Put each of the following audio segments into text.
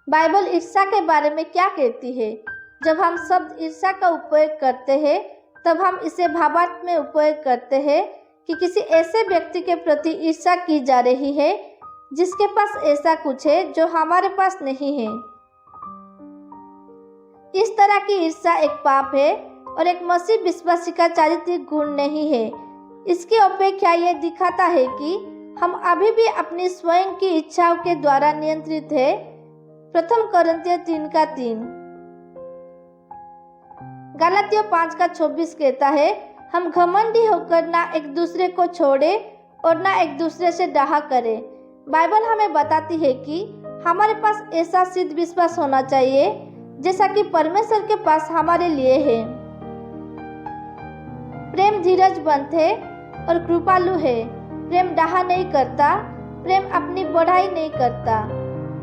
Bible ईर्ष्या के बारे में क्या कहती है? जब हम शब्द ईर्ष्या का उपयोग करते हैं तब हम इसे भावार्थ में उपयोग करते हैं कि किसी ऐसे व्यक्ति के प्रति ईर्ष्या की जा रही है जिसके पास ऐसा कुछ है जो हमारे पास नहीं है। इस तरह की ईर्ष्या एक पाप है और एक मसीह विश्वासी का चारित्रिक गुण नहीं है। इसकी अपेक्षा यह दिखाता है कि हम अभी भी अपनी स्वयं की इच्छाओं के द्वारा नियंत्रित है। प्रथम कोरिन्थियों 3:3। गलातियों 5:26 कहता है, हम घमंडी होकर ना एक दूसरे को छोड़े और ना एक दूसरे से डाहा करें। बाइबल हमें बताती है कि हमारे पास ऐसा सिद्ध विश्वास होना चाहिए जैसा कि परमेश्वर के पास हमारे लिए है। प्रेम धीरजबंद है और कृपालु है। प्रेम डाहा नहीं करता, प्रेम अपनी बढ़ाई नहीं करता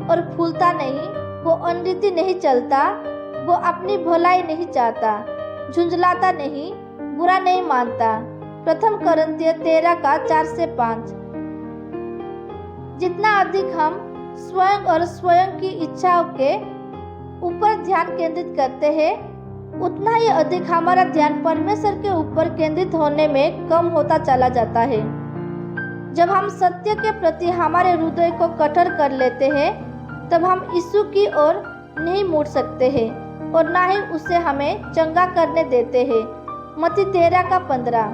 और फूलता नहीं, वो अनरीति नहीं चलता, वो अपनी भलाई नहीं चाहता, झुंझलाता नहीं, बुरा नहीं मानता। प्रथम कोरिन्थियों 13:4-5। जितना अधिक हम स्वयं और स्वयं की इच्छाओं के ऊपर ध्यान केंद्रित करते हैं, उतना ही अधिक हमारा ध्यान परमेश्वर के ऊपर केंद्रित होने में कम होता चला जाता है। जब हम सत्य के प्रति हमारे हृदय को कठोर कर लेते हैं तब हम यीशु की ओर नहीं मुड़ सकते हैं और ना ही उसे हमें चंगा करने देते हैं। मत्ती 13:15।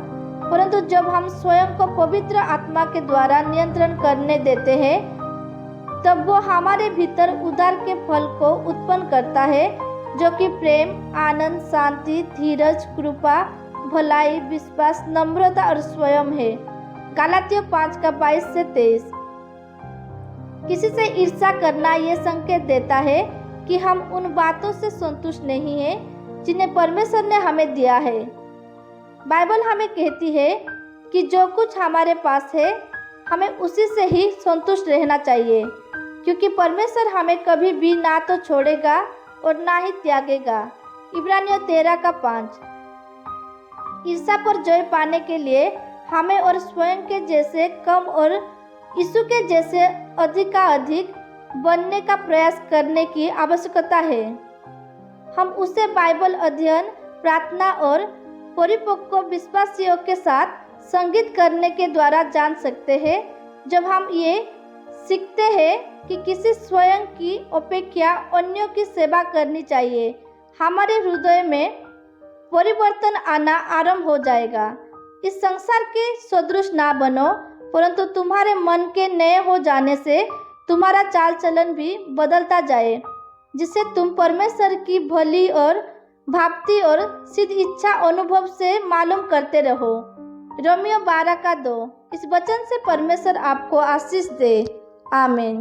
परंतु जब हम स्वयं को पवित्र आत्मा के द्वारा नियंत्रण करने देते हैं तब वो हमारे भीतर उद्धार के फल को उत्पन्न करता है, जो कि प्रेम, आनंद, शांति, धीरज, कृपा, भलाई, विश्वास, नम्रता और स्वयं है। गलातियों 5:22-23। किसी से ईर्ष्या करना ये संकेत देता है कि हम उन बातों से संतुष्ट नहीं हैं जिन्हें परमेश्वर ने हमें दिया है। बाइबल हमें कहती है कि जो कुछ हमारे पास है हमें उसी से ही संतुष्ट रहना चाहिए, क्योंकि परमेश्वर हमें कभी भी ना तो छोड़ेगा और ना ही त्यागेगा। इब्रानियों 13:5। ईर्ष्या पर जय पाने के लिए हमें और स्वयं के जैसे कम और यीशु के जैसे अधिक का अधिक बनने का प्रयास करने की आवश्यकता है। हम उसे बाइबल अध्ययन, प्रार्थना और परिपक्व विश्वासियों के साथ संगीत करने के द्वारा जान सकते हैं। जब हम ये सीखते हैं कि किसी स्वयं की अपेक्षा अन्यों की सेवा करनी चाहिए, हमारे हृदय में परिवर्तन आना आरंभ हो जाएगा। इस संसार के सदृश ना बनो, परंतु तुम्हारे मन के नए हो जाने से तुम्हारा चाल चलन भी बदलता जाए, जिससे तुम परमेश्वर की भली और भावती और सिद्ध इच्छा अनुभव से मालूम करते रहो। रोमियो 12:2। इस वचन से परमेश्वर आपको आशीष दे। आमीन।